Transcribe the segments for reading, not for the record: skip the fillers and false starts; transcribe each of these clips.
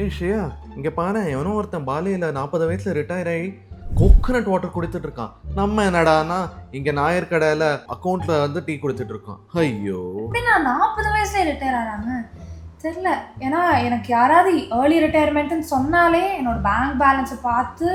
ஏய் ஸ்ரேயா, இங்க பாரு, எவனோ ஒருத்தன் பாலியில 40 வயசுல ரிட்டையர் ஆகி கோகனட் வாட்டர் குடிச்சிட்டு இருக்கான். நம்ம என்னடானா இங்க நாயர் கடையில அக்கௌண்ட்ல வந்து டீ குடிச்சிட்டு இருக்கோம். ஐயோ, எப்படின்னா 40 வயசுல ரிட்டையர் ஆறாங்க தெரியல. ஏன்னா எனக்கு யாராவது ஏர்லி ரிட்டையர்மெண்ட்னு சொன்னாலே என்னோட பேங்க் பேலன்ஸை பார்த்து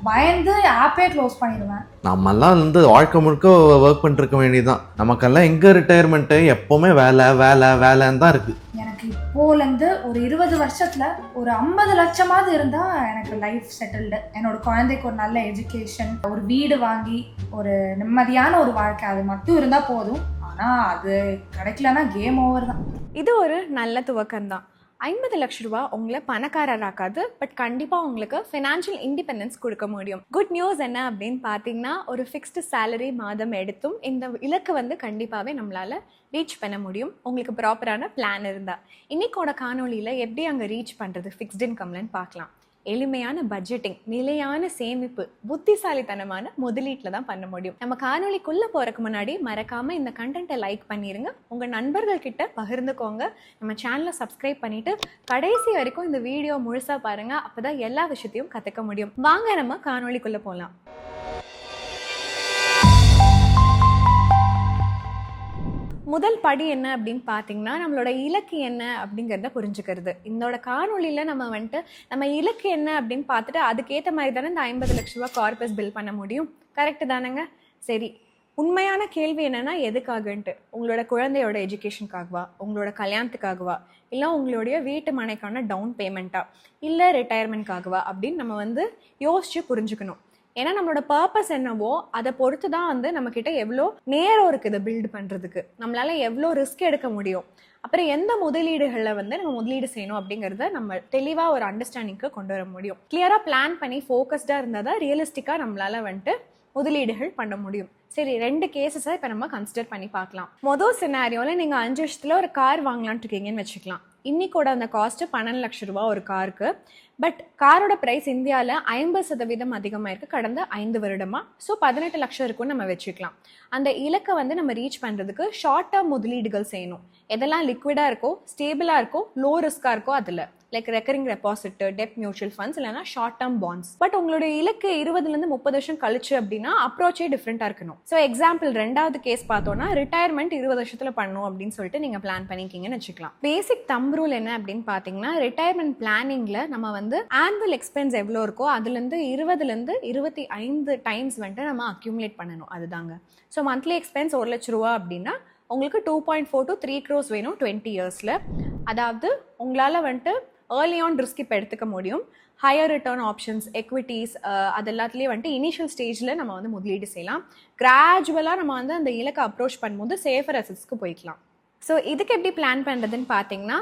பயந்து ஆப்பே க்ளோஸ் பண்ணிடுவேன். நம்மெல்லாம் வந்து வாழ்க்கை முழுக்க ஒர்க் பண்ணிட்டு இருக்க வேண்டியதுதான். நமக்கெல்லாம் எங்க ரிட்டையர்மெண்ட், எப்பவுமே வேலை வேலை வேலைன்னு தான் இருக்கு. எனக்கு இப்போலேருந்து ஒரு 20 வருஷத்துல ஒரு 50 லட்சமாவது இருந்தா எனக்கு லைஃப் செட்டில்டு. என்னோட குழந்தைக்கு ஒரு நல்ல எஜுகேஷன், ஒரு வீடு வாங்கி ஒரு நிம்மதியான ஒரு வாழ்க்கை, அது மட்டும் இருந்தா போதும். ஆனா அது கிடைக்கலன்னா கேம் ஓவர் தான். இது ஒரு நல்ல துவக்கம் தான். 50 லட்ச ரூபா உங்களை பணக்காரராக்காது, பட் கண்டிப்பாக உங்களுக்கு ஃபினான்ஷியல் இண்டிபெண்டன்ஸ் கொடுக்க முடியும். குட் நியூஸ் என்ன அப்படின்னு பார்த்தீங்கன்னா, ஒரு ஃபிக்ஸ்டு சேலரி மாதம் எடுத்தும் இந்த இலக்கு வந்து கண்டிப்பாகவே நம்மளால் ரீச் பண்ண முடியும், உங்களுக்கு ப்ராப்பரான பிளான் இருந்தால். இன்னைக்கோட காணொலியில் எப்படி அங்கே ரீச் பண்ணுறது ஃபிக்ஸ்ட் இன்கம்லன்னு பார்க்கலாம். எளிமையான பட்ஜெட்டிங், நிலையான சேமிப்பு, புத்திசாலித்தனமான முதலீட்டில் தான் பண்ண முடியும். நம்ம காணொலிக்குள்ளே போகிறதுக்கு முன்னாடி மறக்காமல் இந்த கண்டென்ட்டை லைக் பண்ணிடுங்க, உங்கள் நண்பர்கள் கிட்ட பகிர்ந்துக்கோங்க, நம்ம சேனலை சப்ஸ்கிரைப் பண்ணிவிட்டு கடைசி வரைக்கும் இந்த வீடியோ முழுசாக பாருங்கள், அப்போ தான் எல்லா விஷயத்தையும் கற்றுக்க முடியும். வாங்க நம்ம காணொலிக்குள்ளே போகலாம். முதல் படி என்ன அப்படின்னு பார்த்தீங்கன்னா, நம்மளோட இலக்கு என்ன அப்படிங்கிறத புரிஞ்சுக்கிறது. இதோட காணொலியில் நம்ம வந்துட்டு நம்ம இலக்கு என்ன அப்படின்னு பார்த்துட்டு அதுக்கேற்ற மாதிரி தானே இந்த 50 லட்ச ரூபா கார்பஸ் பில் பண்ண முடியும். கரெக்டு தானேங்க? சரி, உண்மையான கேள்வி என்னென்னா எதுக்காகன்ட்டு. உங்களோட குழந்தையோட எஜுகேஷனுக்காகவா, உங்களோட கல்யாணத்துக்காகவா, இல்லை உங்களுடைய வீட்டு மனைக்கான டவுன் பேமெண்ட்டா, இல்லை ரிட்டையர்மெண்ட்காகவா அப்படின்னு நம்ம வந்து யோசித்து புரிஞ்சுக்கணும். ஏன்னா நம்மளோட பர்பஸ் என்னவோ அதை பொறுத்து தான் வந்து நம்மக்கிட்ட எவ்வளோ நேரம் இருக்குது இதை பில்டு பண்ணுறதுக்கு, நம்மளால் எவ்வளோ ரிஸ்க் எடுக்க முடியும், அப்புறம் எந்த முதலீடுகளில் வந்து நம்ம முதலீடு செய்யணும் அப்படிங்கிறத நம்ம தெளிவாக ஒரு அண்டர்ஸ்டாண்டிங்க்கு கொண்டு வர முடியும். கிளியராக பிளான் பண்ணி ஃபோக்கஸ்டாக இருந்தால் தான் ரியலிஸ்டிக்காக நம்மளால் வந்துட்டு முதலீடுகள் பண்ண முடியும். சரி, 2 கேசஸை இப்போ நம்ம கன்சிடர் பண்ணி பார்க்கலாம். மொதல் சினாரியோவில் நீங்கள் 5 வருஷத்தில் ஒரு கார் வாங்கலான்ட்டு இருக்கீங்கன்னு வச்சுக்கலாம். இன்னைக்கோட அந்த காஸ்ட்டு 12 லட்ச ரூபா ஒரு காருக்கு. பட் காரோட ப்ரைஸ் இந்தியாவில் 50% அதிகமாக இருக்குது கடந்த 5 வருடமாக. ஸோ 18 லட்சம் இருக்குன்னு நம்ம வச்சுக்கலாம். அந்த இலக்கை வந்து நம்ம ரீச் பண்ணுறதுக்கு ஷார்ட் டேர்ம் முதலீடுகள் செய்யணும். எதெல்லாம் லிக்விடாக இருக்கோ, ஸ்டேபிளாக இருக்கோ, லோ ரிஸ்காக இருக்கோ அதில், லைக் ரெக்கரிங் டெபாசிட், டெப்ட் மியூச்சுவல் ஃபண்ட்ஸ், இல்லைனா ஷார்ட் டேர்ம் பாண்ட்ஸ். பட் உங்களுடைய இலக்கு 20லேருந்து 30 வருஷம் கழிச்சு அப்படின்னா அப்ரோச்சே டிஃப்ரெண்ட்டாக இருக்கணும். ஸோ எக்ஸாம்பிள் 2வது கேஸ் பார்த்தோன்னா, ரிட்டையர்மெண்ட் 20 வருஷத்தில் பண்ணணும் அப்படின்னு சொல்லிட்டு நீங்கள் பிளான் பண்ணிக்கிங்கன்னு வச்சுக்கலாம். பேசிக் தம் ரூல் என்ன அப்படின்னு பார்த்தீங்கன்னா, ரிட்டையர்மெண்ட் பிளானிங்கில் நம்ம வந்து ஆனுவல் எக்ஸ்பென்ஸ் எவ்வளோ இருக்கோ அதுலேருந்து 20லேருந்து 25 டைம்ஸ் வந்துட்டு நம்ம அக்யூமுலேட் பண்ணணும். அதுதாங்க. ஸோ மந்த்லி எக்ஸ்பென்ஸ் 1 லட்ச ரூபா அப்படின்னா உங்களுக்கு 2.4 to 3 crores வேணும் 20 இயர்ஸில். அதாவது உங்களால் வந்துட்டு ஏர்லி ஆன் ரிஸ்க் இப்போ எடுத்துக்க முடியும். ஹையர் ரிட்டர்ன் ஆப்ஷன்ஸ், எக்விட்டிஸ், அது எல்லாத்துலேயும் வந்துட்டு இனிஷியல் ஸ்டேஜில் நம்ம வந்து முதலீடு செய்யலாம். கிராஜுவலாக நம்ம வந்து அந்த இலக்கை அப்ரோச் பண்ணும்போது சேஃபர் அசட்ஸ்க்கு போய்க்கலாம். ஸோ இதுக்கு எப்படி பிளான் பண்ணுறதுன்னு பார்த்தீங்கன்னா,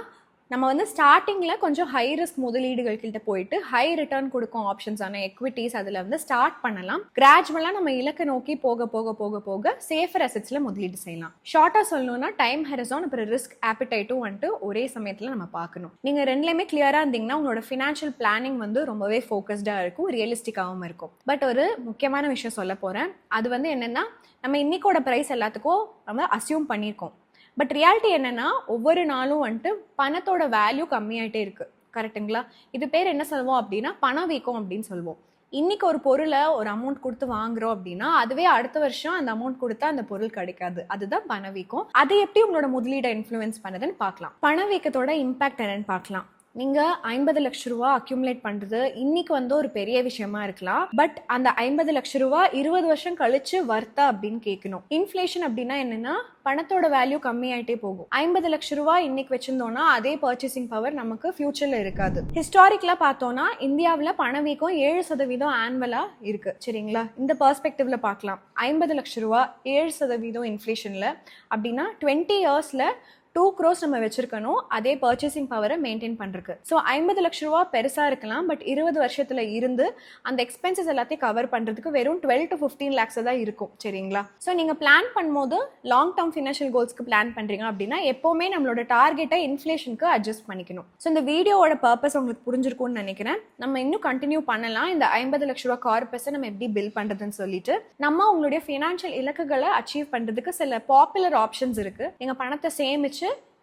நம்ம வந்து ஸ்டார்டிங்கில் கொஞ்சம் ஹை ரிஸ்க் முதலீடுகள் கிட்ட போயிட்டு ஹை ரிட்டர்ன் கொடுக்கும் ஆப்ஷன்ஸான எக்விட்டிஸ் அதில் வந்து ஸ்டார்ட் பண்ணலாம். கிராஜுவலாக நம்ம இலக்கை நோக்கி போக போக போக போக சேஃபர் அசெட்ஸில் முதலீடு செய்யலாம். ஷார்ட்டாக சொல்லணும்னா டைம் ஹெரசான் அப்புறம் ரிஸ்க் ஆப்பிடைட்டும் வந்துட்டு ஒரே சமயத்தில் நம்ம பார்க்கணும். நீங்கள் ரெண்டுலேயுமே கிளியராக இருந்தீங்கன்னா உங்களோட ஃபினான்ஷியல் பிளானிங் வந்து ரொம்பவே ஃபோக்கஸ்டாக இருக்கும், ரியலிஸ்டிக்காகவும் இருக்கும். பட் ஒரு முக்கியமான விஷயம் சொல்ல போகிறேன். அது வந்து என்னென்னா, நம்ம இன்னைக்கோட ப்ரைஸ் எல்லாத்துக்கும் நம்ம அசியூம் பண்ணியிருக்கோம். பட் ரியாலிட்டி என்னன்னா, ஒவ்வொரு நாளும் வந்துட்டு பணத்தோட வேல்யூ கம்மியாயிட்டே இருக்கு. கரெக்டுங்களா? இது பேர் என்ன சொல்லுவோம் அப்படின்னா பணவீக்கம் அப்படின்னு சொல்லுவோம். இன்னைக்கு ஒரு பொருளை ஒரு அமௌண்ட் கொடுத்து வாங்குறோம் அப்படின்னா அதுவே அடுத்த வருஷம் அந்த அமௌண்ட் கொடுத்தா அந்த பொருள் கிடைக்காது. அதுதான் பணவீக்கம். அது எப்படி உங்களோட முதலீடை இன்ஃப்ளூயன்ஸ் பண்ணுதுன்னு பார்க்கலாம். பணவீக்கத்தோட இம்பாக்ட் என்னன்னு பார்க்கலாம். நீங்கள் 50 லட்ச ரூபா அக்யூமுலேட் பண்ணுறது இன்னைக்கு வந்து ஒரு பெரிய விஷயமா இருக்கலாம். பட் அந்த 50 லட்ச ரூபா 20 வருஷம் கழிச்சு வர்த்தா அப்படின்னு கேட்கணும். இன்ஃப்ளேஷன் அப்படின்னா என்னன்னா, பணத்தோட வேல்யூ கம்மியாயிட்டே போகும். 50 லட்ச ரூபா இன்னைக்கு வச்சிருந்தோம்னா அதே பர்ச்சேசிங் பவர் நமக்கு ஃபியூச்சர்ல இருக்காது. ஹிஸ்டாரிக்கலா பார்த்தோம்னா இந்தியாவில் பணவீக்கம் 7% ஆனுவலா இருக்கு. சரிங்களா? இந்த பெர்ஸ்பெக்டிவ்ல பார்க்கலாம். 50 லட்ச ரூபா 7% இன்ஃப்ளேஷன்ல அப்படின்னா 20 இயர்ஸ்ல 2 crores நம்ம வச்சிருக்கணும் அதே பர்ச்சேசிங் பவரை மெயின்டைன் பண்றதுக்கு. ஸோ 50 லட்ச ரூபா பெருசா இருக்கலாம், பட் 20 வருஷத்துல இருந்து அந்த எக்ஸ்பென்சஸ் எல்லாத்தையும் கவர் பண்றதுக்கு வெறும் 12 to 15 lakhs தான் இருக்கும். சரிங்களா? ஸோ நீங்க பிளான் பண்ணும்போது லாங் டேர்ம் ஃபினான்ஷியல் கோல்ஸ்க்கு பிளான் பண்றீங்க அப்படின்னா எப்பவுமே நம்மளோட டார்கெட்டை இன்ஃப்ளேஷனுக்கு அட்ஜஸ்ட் பண்ணிக்கணும். ஸோ இந்த வீடியோவோட பர்பஸ் உங்களுக்கு புரிஞ்சிருக்கும்னு நினைக்கிறேன். நம்ம இன்னும் கண்டினியூ பண்ணலாம். இந்த 50 லட்ச ரூபா கார்பஸை நம்ம எப்படி பில் பண்றதுன்னு சொல்லிட்டு நம்ம உங்களுடைய ஃபினான்ஷியல் இலக்குகளை அச்சீவ் பண்றதுக்கு சில பாப்புலர் ஆப்ஷன்ஸ் இருக்கு. நீங்க பணத்தை சேமிச்சு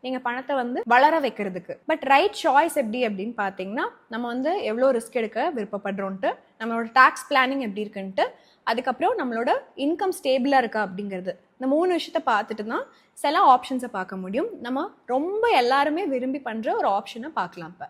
நீங்கள் பணத்தை வந்து வளர வைக்கிறதுக்கு. பட் ரைட் சாய்ஸ் எப்படி அப்படின்னு பார்த்தீங்கன்னா, நம்ம வந்து எவ்வளோ ரிஸ்க் எடுக்க விருப்பப்படுறோன்ட்டு, நம்மளோட டாக்ஸ் பிளானிங் எப்படி இருக்குன்ட்டு, அதுக்கப்புறம் நம்மளோட இன்கம் ஸ்டேபிளாக இருக்கா அப்படிங்கிறது, இந்த 3 விஷயத்தை பார்த்துட்டு தான் சில ஆப்ஷன்ஸை பார்க்க முடியும். நம்ம ரொம்ப எல்லாருமே விரும்பி பண்ணுற ஒரு ஆப்ஷனை பார்க்கலாம். இப்போ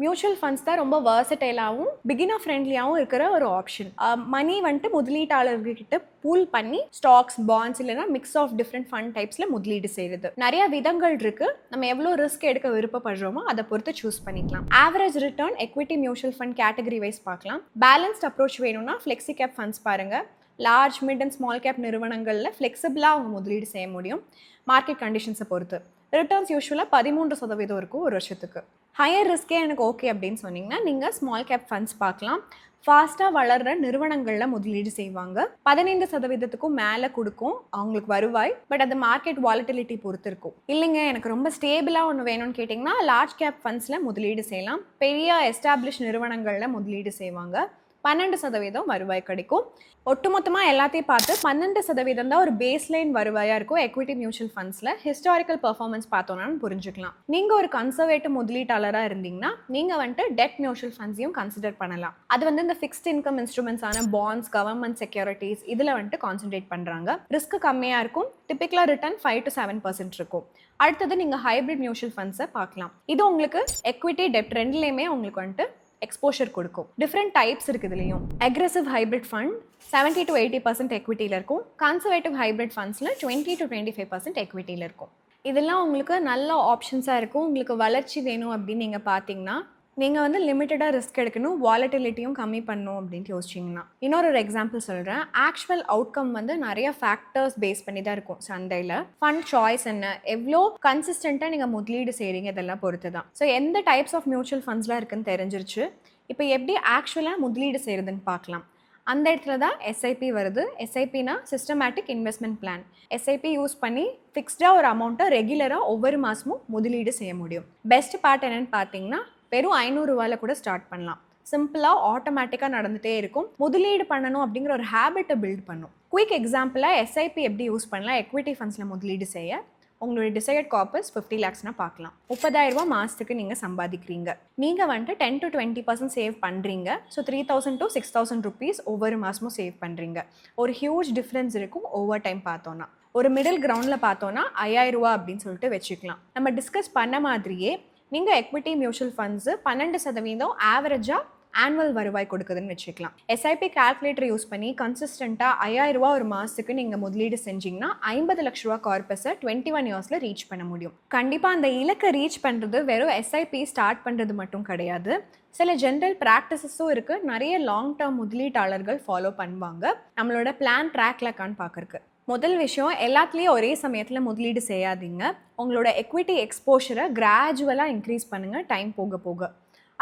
மியூச்சுவல் ஃபண்ட்ஸ் தான் ரொம்ப வர்சடைலாகவும் பிகினர் ஃப்ரெண்ட்லியாகவும் இருக்கிற ஒரு ஆப்ஷன். மணி வந்துட்டு முதலீட்டாளர்கிட்ட பூல் பண்ணி ஸ்டாக்ஸ், பாண்ட்ஸ் இல்லைனா மிக்ஸ் ஆஃப் டிஃப்ரெண்ட் ஃபண்ட் டைப்ஸில் முதலீடு செய்கிறது. நிறைய விதங்கள் இருக்குது. நம்ம எவ்வளோ ரிஸ்க் எடுக்க விருப்பப்படுறோமோ அதை பொறுத்து சூஸ் பண்ணிக்கலாம். Average return equity mutual fund category wise பார்க்கலாம். பேலன்ஸ்ட் அப்ரோச் வேணும்னா ஃப்ளெக்ஸி கேப் ஃபண்ட்ஸ் பாருங்கள். Large, mid and small cap நிறுவனங்களில் ஃப்ளெக்சிபிளாக அவங்க முதலீடு செய்ய முடியும் மார்க்கெட் கண்டிஷன்ஸை பொறுத்து. ரிட்டர்ன்ஸ் யூஸ்வலாக 13% இருக்கும் ஒரு வருஷத்துக்கு. ஹையர் ரிஸ்கே எனக்கு ஓகே அப்படின்னு சொன்னீங்கன்னா நீங்கள் ஸ்மால் கேப் ஃபண்ட்ஸ் பார்க்கலாம். ஃபாஸ்ட்டாக வளர்கிற நிறுவனங்களில் முதலீடு செய்வாங்க. 15%க்கும் மேலே கொடுக்கும் அவங்களுக்கு வருவாய். பட் அது மார்க்கெட் வாலட்டிலிட்டி பொறுத்து இருக்கும். இல்லைங்க எனக்கு ரொம்ப ஸ்டேபிளாக ஒன்று வேணும்னு கேட்டிங்கன்னா லார்ஜ் கேப் ஃபண்ட்ஸில் முதலீடு செய்யலாம். பெரிய எஸ்டாப்ளிஷ் நிறுவனங்களில் முதலீடு செய்வாங்க. 12% வருவாய் கிடைக்கும். ஒட்டுமொத்தமாக எல்லாத்தையும் பார்த்து 12% தான் ஒரு பேஸ்லைன் வருவாயாக இருக்கும் எக்விட்டி மியூச்சுவல் ஃபண்ட்ஸில். ஹிஸ்டாரிக்கல் பர்ஃபார்மன்ஸ் பார்த்தோன்னா புரிஞ்சுக்கலாம். நீங்கள் ஒரு கன்சர்வேட்டிவ் முதலீட்டாளராக இருந்தீங்கன்னா நீங்கள் வந்துட்டு டெட் மியூச்சுவல் ஃபண்ட்ஸையும் கன்சிடர் பண்ணலாம். அது வந்து இந்த ஃபிக்ஸ்ட் இன்கம் இன்ஸ்ட்ருமெண்ட்ஸான பாண்ட்ஸ், கவர்மெண்ட் செக்யூரிட்டிஸ் இதில் வந்துட்டு கான்சென்ட்ரேட் பண்ணுறாங்க. ரிஸ்க் கம்மியாக இருக்கும். டிப்பிக்கலாக ரிட்டர்ன் 5 to 7% இருக்கும். அடுத்தது நீங்கள் ஹைப்ரிட் மியூச்சுவல் ஃபண்ட்ஸை பார்க்கலாம். இது உங்களுக்கு எக்விட்டி, டெட் ரெண்டுலேயுமே உங்களுக்கு வந்துட்டு எக்ஸ்போஷர் கொடுக்கும். டிஃப்ரெண்ட் டைப்ஸ் இருக்குது இதுலேயும். அக்ரெசிவ் ஹைப்ரிட் ஃபண்ட் 70 to 80% எக்விட்டியில் இருக்கும். கன்சர்வேட்டிவ் ஹைப்ரிட் ஃபண்ட்ஸில் 20 to 25% எக்விட்டியில் இருக்கும். இதெல்லாம் உங்களுக்கு நல்ல ஆப்ஷன்ஸாக இருக்கும். உங்களுக்கு வளர்ச்சி வேணும் அப்படின்னு நீங்கள் பார்த்தீங்கன்னா நீங்கள் வந்து லிமிட்டடாக ரிஸ்க் எடுக்கணும், வாலட்டிலிட்டியும் கம்மி பண்ணணும் அப்படின்ட்டு யோசிச்சிங்கன்னா. இன்னொரு எக்ஸாம்பிள் சொல்கிறேன். ஆக்சுவல் அவுட்கம் வந்து நிறைய ஃபேக்டர்ஸ் பேஸ் பண்ணி தான் இருக்கும் சந்தையில். ஃபண்ட் சாய்ஸ் என்ன, எவ்வளோ கன்சிஸ்டண்ட்டாக நீங்கள் முதலீடு செய்கிறீங்க, இதெல்லாம் பொறுத்து தான். ஸோ எந்த டைப்ஸ் ஆஃப் மியூச்சுவல் ஃபண்ட்ஸ்லாம் இருக்குன்னு தெரிஞ்சிருச்சு. இப்போ எப்படி ஆக்சுவலாக முதலீடு செய்கிறதுன்னு பார்க்கலாம். அந்த இடத்துல தான் எஸ்ஐபி வருது. எஸ்ஐபினா systematic investment plan. SIP use பண்ணி ஃபிக்ஸ்டாக ஒரு அமௌண்ட்டை ரெகுலராக ஒவ்வொரு மாதமும் முதலீடு செய்ய முடியும். பெஸ்ட் பார்ட் என்னென்னு பார்த்தீங்கன்னா வெறும் 500 ரூபாயில் கூட ஸ்டார்ட் பண்ணலாம். சிம்பிளாக ஆட்டோமேட்டிக்காக நடந்துகிட்டே இருக்கும். முதலீடு பண்ணணும் அப்படிங்கிற ஒரு ஹேபிட்டை பில்ட் பண்ணும். குயிக் எக்ஸாம்பிளாக எஸ்ஐபி எப்படி யூஸ் பண்ணலாம் எக்விட்டி ஃபண்ட்ஸில் முதலீடு செய்ய. உங்களுடைய டிசைட் கார்பஸ் 50 lakhsனா பார்க்கலாம். 30,000 ரூபா மாதத்துக்கு நீங்கள் சம்பாதிக்கிறீங்க. நீங்கள் வந்துட்டு 10 to 20% சேவ் பண்ணுறீங்க. ஸோ 3,000 to 6,000 rupees ஒவ்வொரு மாதமும் சேவ் பண்ணுறீங்க. ஒரு ஹியூஜ் டிஃப்ரென்ஸ் இருக்கும் ஓவர் டைம் பார்த்தோன்னா. ஒரு மிடில் கிரவுண்டில் பார்த்தோன்னா 5,000 ரூபா அப்படின்னு சொல்லிட்டு வச்சுக்கலாம். நம்ம டிஸ்கஸ் பண்ண மாதிரியே நீங்கள் எக்விட்டி மியூச்சுவல் ஃபண்ட்ஸு 12% ஆவரேஜாக ஆனுவல் வருவாய் கொடுக்குதுன்னு வச்சுக்கலாம். எஸ்ஐபி கால்குலேட்டர் யூஸ் பண்ணி கன்சிஸ்டண்ட்டாக 5,000 ரூபா ஒரு மாதத்துக்கு நீங்கள் முதலீடு செஞ்சிங்கன்னா 50 லட்ச ரூபா கார்பஸை 21 இயர்ஸில் ரீச் பண்ண முடியும். கண்டிப்பாக அந்த இலக்கை ரீச் பண்ணுறது வெறும் எஸ்ஐபி ஸ்டார்ட் பண்ணுறது மட்டும் கிடையாது. சில ஜென்ரல் ப்ராக்டிசஸும் இருக்குது. நிறைய லாங் டேர்ம் முதலீட்டாளர்கள் ஃபாலோ பண்ணுவாங்க நம்மளோட பிளான் ட்ராக்ல இருக்கான்னு பார்க்குறக்கு. முதல் விஷயம், எல்லாத்துலேயும் ஒரே சமயத்தில் முதலீடு செய்யாதீங்க. உங்களோட எக்விட்டி எக்ஸ்போஷரை கிராஜுவலாக இன்க்ரீஸ் பண்ணுங்கள் டைம் போக போக.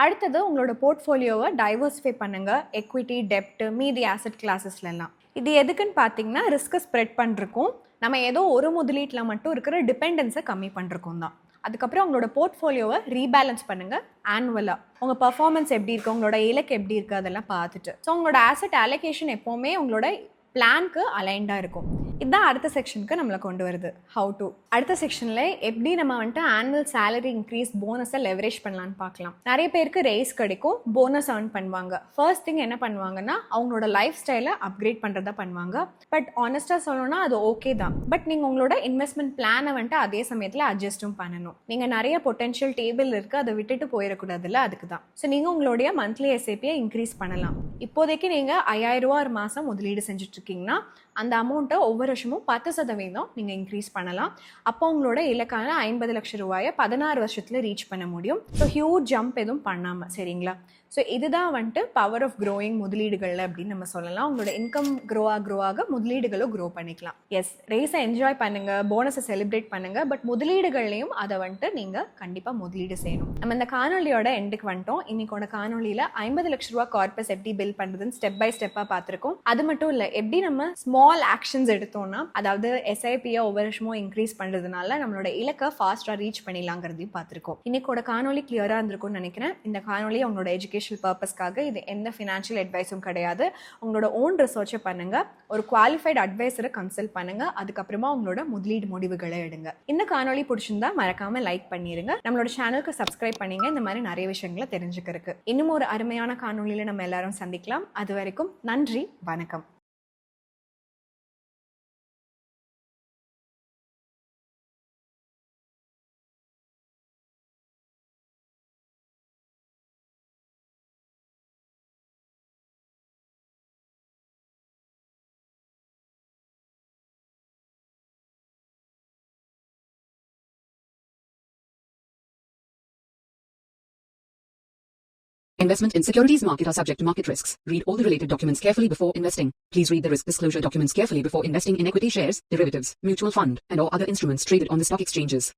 அடுத்தது உங்களோட போர்ட்ஃபோலியோவை டைவர்சிஃபை பண்ணுங்கள். எக்விட்டி, டெப்ட்டு, மீதி ஆசெட் கிளாஸஸ்லாம். இது எதுக்குன்னு பார்த்தீங்கன்னா ரிஸ்க்கை ஸ்ப்ரெட் பண்ணுறக்கும், நம்ம ஏதோ ஒரு முதலீட்டில் மட்டும் இருக்கிற டிபெண்டன்ஸை கம்மி பண்ணுறக்கும் தான். அதுக்கப்புறம் உங்களோட போர்ட்ஃபோலியோவை ரீபேலன்ஸ் பண்ணுங்கள் ஆனுவலாக. உங்கள் பர்ஃபார்மன்ஸ் எப்படி இருக்குது, உங்களோட இலக்கு எப்படி இருக்குது அதெல்லாம் பார்த்துட்டு. ஸோ உங்களோட ஆசெட் அலோகேஷன் எப்போவுமே உங்களோட பிளான்க்கு அலைண்டாக இருக்கும். இதுதான் அடுத்த செக்ஷனுக்கு நம்மளை கொண்டு வருது. How to. அடுத்த செக்ஷனில் எப்படி நம்ம வந்துட்டு ஆனுவல் சேலரி இன்க்ரீஸ், போனஸை லெவரேஜ் பண்ணலான்னு பார்க்கலாம். நிறைய பேருக்கு ரேஸ் கிடைக்கும், போனஸ் ஏர்ன் பண்ணுவாங்க. ஃபர்ஸ்ட் திங் என்ன பண்ணுவாங்கன்னா அவங்களோட லைஃப் ஸ்டைலை அப்கிரேட் பண்ணுறதா பண்ணுவாங்க. பட் ஆனஸ்ட்டாக சொல்லணும்னா அது ஓகே தான். பட் நீங்கள் உங்களோட இன்வெஸ்ட்மெண்ட் பிளானை வந்துட்டு அதே சமயத்தில் அட்ஜஸ்ட்டும் பண்ணணும். நீங்கள் நிறைய பொட்டென்ஷியல் டேபிள் இருக்குது, அதை விட்டுட்டு போயிடக்கூடாதுல்ல, அதுக்கு தான். ஸோ நீங்கள் உங்களுடைய மந்த்லி எஸ்ஐபியை இன்க்ரீஸ் பண்ணலாம். இப்போதைக்கு நீங்கள் 5,000 ரூபா ஒரு மாதம் முதலீடு செஞ்சுட்டு இருக்கீங்கன்னா அந்த அமௌண்ட்டை ஒவ்வொரு வருஷமும் 10% நீங்கள் இன்க்ரீஸ் பண்ணலாம். அப்போ உங்களோட இலக்கான 50 லட்சம் ரூபாயை 16 வருஷத்தில் ரீச் பண்ண முடியும். ஸோ ஹியூஜ் ஜம்ப் எதுவும் பண்ணாமல், சரிங்களா? ஸோ இதுதான் வந்துட்டு பவர் ஆஃப் க்ரோயிங் முதலீடுகள் அப்படின்னு நம்ம சொல்லலாம். உங்களோட இன்கம் க்ரோ ஆக முதலீடுகளும் க்ரோ பண்ணிக்கலாம். எஸ், ரேஸை என்ஜாய் பண்ணுங்கள், போனஸை செலிப்ரேட் பண்ணுங்கள். பட் முதலீடுகள்லையும் அதை வந்துட்டு நீங்கள் கண்டிப்பாக முதலீடு செய்யணும். நம்ம இந்த காணொலியோட எண்டுக்கு வந்துட்டோம். இன்னைக்கோட காணொலியில் 50 லட்ச ரூபா கார்பஸ் எப்படி பில்ட் பண்ணுறதுன்னு ஸ்டெப் பை ஸ்டெப்பாக பார்த்துருக்கோம். அது மட்டும் இல்லை, எப்படி நம்ம ஸ்மால் ஸ்மால் ஆக்ஷன்ஸ் எடுத்தோம்னா, அதாவது எஸ்ஐபியை ஒவ்வொரு வருஷமும் இன்க்ரீஸ் பண்ணுறதுனால நம்மளோட இலக்கை ஃபாஸ்ட்டாக ரீச் பண்ணிடலாங்கிறதையும் பார்த்துருக்கோம். இன்னைக்கோட காணொலி கிளியராக இருந்திருக்கும்னு நினைக்கிறேன். இந்த காணொலி உங்களோட எஜுகேஷனல் பர்பஸ்க்காக, இது எந்த ஃபினான்ஷியல் அட்வைஸும் கிடையாது. உங்களோட ஓன் ரிசர்ச்சை பண்ணுங்க, ஒரு குவாலிஃபைட் அட்வைசரை கன்சல்ட் பண்ணுங்க, அதுக்கப்புறமா உங்களோட முதலீடு முடிவுகளை எடுங்க. இந்த காணொலி பிடிச்சிருந்தா மறக்காம லைக் பண்ணிருங்க. நம்மளோட சேனலுக்கு சப்ஸ்கிரைப் பண்ணீங்க இந்த மாதிரி நிறைய விஷயங்களை தெரிஞ்சுக்கிறதுக்கு. இன்னும் ஒரு அருமையான காணொலியில நம்ம எல்லாரும் சந்திக்கலாம். அது வரைக்கும் நன்றி, வணக்கம். Investment in securities market are subject to market risks. Read all the related documents carefully before investing. Please read the risk disclosure documents carefully before investing in equity shares, derivatives, mutual fund, and or other instruments traded on the stock exchanges.